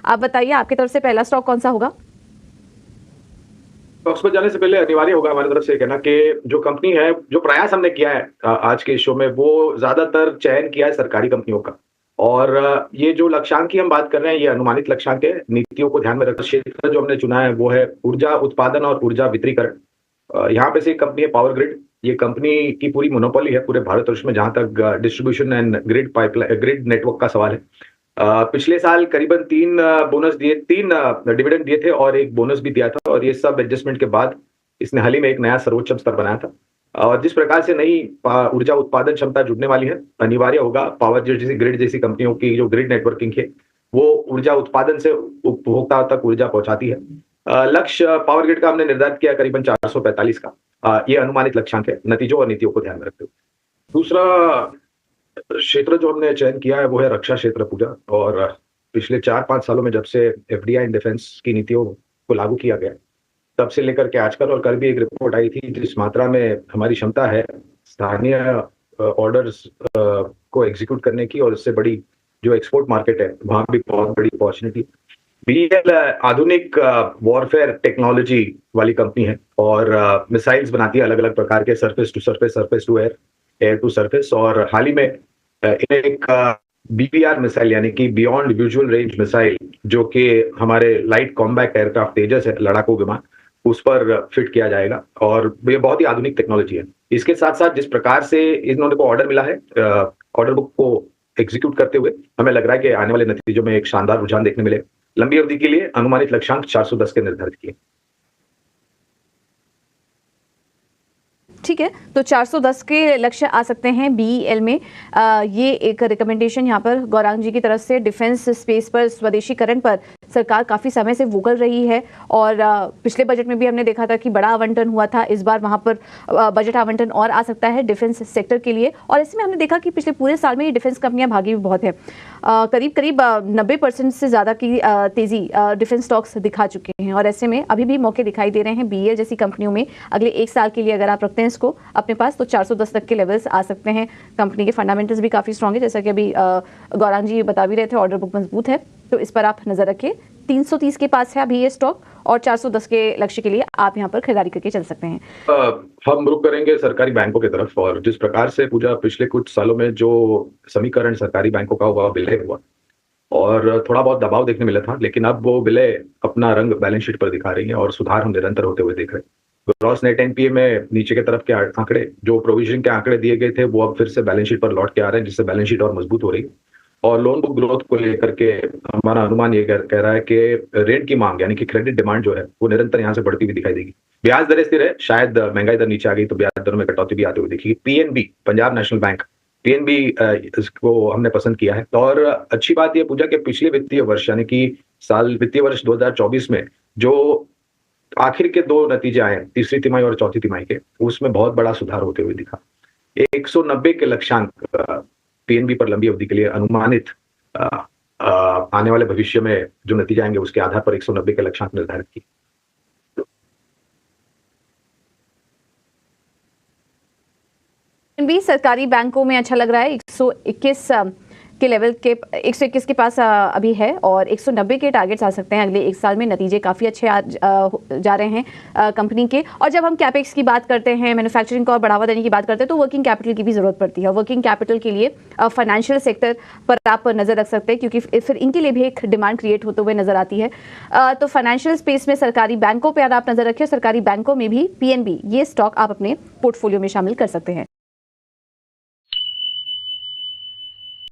आप बताइए आपकी तरफ से पहला स्टॉक कौन सा होगा? स्टॉक्स पर जाने से पहले अनिवार्य होगा हमारी तरफ से कहना कि जो कंपनी है, जो प्रयास हमने किया है आज के शो में, वो ज्यादातर चयन किया है सरकारी कंपनियों का। और ये जो लक्ष्यांक की हम बात कर रहे हैं, ये अनुमानित लक्ष्यांक है। नीतियों को ध्यान में रखकर क्षेत्र जो हमने चुना है वो है ऊर्जा उत्पादन और ऊर्जा वितरीकरण। यहाँ पे से एक कंपनी है पावर ग्रिड। ये कंपनी की पूरी मोनोपोली है पूरे भारतवर्ष में, जहां तक distribution and grid pipeline grid network का सवाल है। पिछले साल करीबन तीन डिविडेंड दिए थे और एक बोनस भी दिया था, और ये सब एडजस्टमेंट के बाद इसने हाल ही में एक नया सर्वोच्च स्तर बनाया था। और जिस प्रकार से नई ऊर्जा उत्पादन क्षमता जुड़ने वाली है, अनिवार्य होगा पावर जैसी ग्रिड जैसी कंपनियों की जो ग्रिड नेटवर्किंग है वो ऊर्जा उत्पादन से उपभोक्ता तक ऊर्जा पहुंचाती है। लक्ष्य पावर ग्रिड का हमने निर्धारित किया करीबन 445 का। ये अनुमानित लक्ष्यांक है, नतीजों और नीतियों को ध्यान में रखते हुए। दूसरा क्षेत्र जो हमने चयन किया है वो है रक्षा क्षेत्र पूजा। और पिछले 4-5 सालों में जब से एफडीआई एंड डिफेंस की नीतियों को लागू किया गया, तब से लेकर के आजकल, और कल भी एक रिपोर्ट आई थी, जिस मात्रा में हमारी क्षमता है स्थानीय ऑर्डर्स को एग्जीक्यूट करने की, और इससे बड़ी जो एक्सपोर्ट मार्केट है वहां भी बहुत बड़ी अपॉर्चुनिटी। बीएल आधुनिक वॉरफेयर टेक्नोलॉजी वाली कंपनी है और मिसाइल्स बनाती है अलग अलग प्रकार के, surface to surface, surface to air, air to surface. और हाल ही में इन्हें एक बीपीआर मिसाइल यानी कि बियॉन्ड विजुअल रेंज मिसाइल, जो कि हमारे लाइट कॉम्बैट एयरक्राफ्ट तेजस है, लड़ाकू विमान, उस पर फिट किया जाएगा। और ये बहुत ही आधुनिक टेक्नोलॉजी है। इसके साथ साथ जिस प्रकार से इन्होंने को ऑर्डर मिला है, ऑर्डर बुक को एग्जीक्यूट करते हुए हमें लग रहा है कि आने वाले नतीजों में एक शानदार रुझान देखने मिले। लंबी अवधि के लिए अनुमानित लक्ष्यांक 410 के निर्धारित किए। ठीक है, तो 410 के लक्ष्य आ सकते हैं बीईएल में। ये एक रिकमेंडेशन यहाँ पर गौरांग जी की तरफ से। डिफेंस स्पेस पर स्वदेशीकरण पर सरकार काफ़ी समय से वोकल रही है, और पिछले बजट में भी हमने देखा था कि बड़ा आवंटन हुआ था। इस बार वहाँ पर बजट आवंटन और आ सकता है डिफेंस सेक्टर के लिए। और इसमें हमने देखा कि पिछले पूरे साल में ये डिफेंस कंपनियां भागी भी बहुत है। करीब करीब 90% से ज़्यादा की तेज़ी डिफेंस स्टॉक्स दिखा चुके हैं, और ऐसे में अभी भी मौके दिखाई दे रहे हैं बीईएल जैसी कंपनियों में। अगले एक साल के लिए अगर आप रखते हैं इसको अपने पास, तो 410 तक के लेवल्स आ सकते हैं। कंपनी के फंडामेंटल्स भी काफ़ी स्ट्रॉन्ग है, जैसा कि अभी गौरांग जी बता भी रहे थे, ऑर्डर बुक मजबूत है, तो इस पर आप नजर रखिए। 330 के पास है अभी ये स्टॉक, और 410 के लक्ष्य के लिए आप यहाँ पर खरीदारी करके चल सकते हैं। हम रुक करेंगे सरकारी बैंकों की तरफ। और जिस प्रकार से पूजा पिछले कुछ सालों में जो समीकरण सरकारी बैंकों का हुआ, विलय हुआ, और थोड़ा बहुत दबाव देखने मिला था, लेकिन अब वो विलय अपना रंग बैलेंस शीट पर दिखा रही है और सुधार हम निरंतर होते हुए देख रहे हैं। ग्रॉस नेट एनपीए में नीचे की तरफ के आंकड़े, जो प्रोविजन के आंकड़े दिए गए थे, वो अब फिर से बैलेंस शीट पर लौट के आ रहे हैं, जिससे बैलेंस शीट और मजबूत हो रही है। और लोन बुक ग्रोथ को लेकर के हमारा अनुमान ये कह रहा है कि ऋण की मांग यानी कि क्रेडिट डिमांड जो है वो निरंतर यहाँ से बढ़ती हुई दिखाई देगी। ब्याज दरें स्थिर है, शायद महंगाई दर नीचे आ गई तो ब्याज दरों में कटौती भी आते हुए दिखेगी। PNB, Punjab national bank, PNB इसको हमने पसंद किया है। और अच्छी बात यह पूजा कि पिछले वित्तीय वर्ष यानी कि वित्तीय वर्ष 2024 में जो आखिर के दो नतीजे आए, तीसरी तिमाही और चौथी तिमाही के, उसमें बहुत बड़ा सुधार होते हुए दिखा। 190 के लक्ष्यांक पीएनबी पर लंबी अवधि के लिए अनुमानित आने वाले भविष्य में जो नतीजे आएंगे उसके आधार पर 190 के लक्ष्यांक निर्धारित किए। भी सरकारी बैंकों में अच्छा लग रहा है। 121 के लेवल के 121 के पास अभी है, और 190 के टारगेट्स आ सकते हैं अगले एक साल में। नतीजे काफ़ी अच्छे जा रहे हैं कंपनी के। और जब हम कैपेक्स की बात करते हैं, मैन्युफैक्चरिंग को और बढ़ावा देने की बात करते हैं, तो वर्किंग कैपिटल की भी ज़रूरत पड़ती है। वर्किंग कैपिटल के लिए फाइनेंशियल सेक्टर पर आप नज़र रख सकते हैं, क्योंकि फिर इनके लिए भी एक डिमांड क्रिएट होते हुए नजर आती है। तो फाइनेंशियल स्पेस में सरकारी बैंकों पर आप नज़र रखें। सरकारी बैंकों में भी पीएनबी, ये स्टॉक आप अपने पोर्टफोलियो में शामिल कर सकते हैं।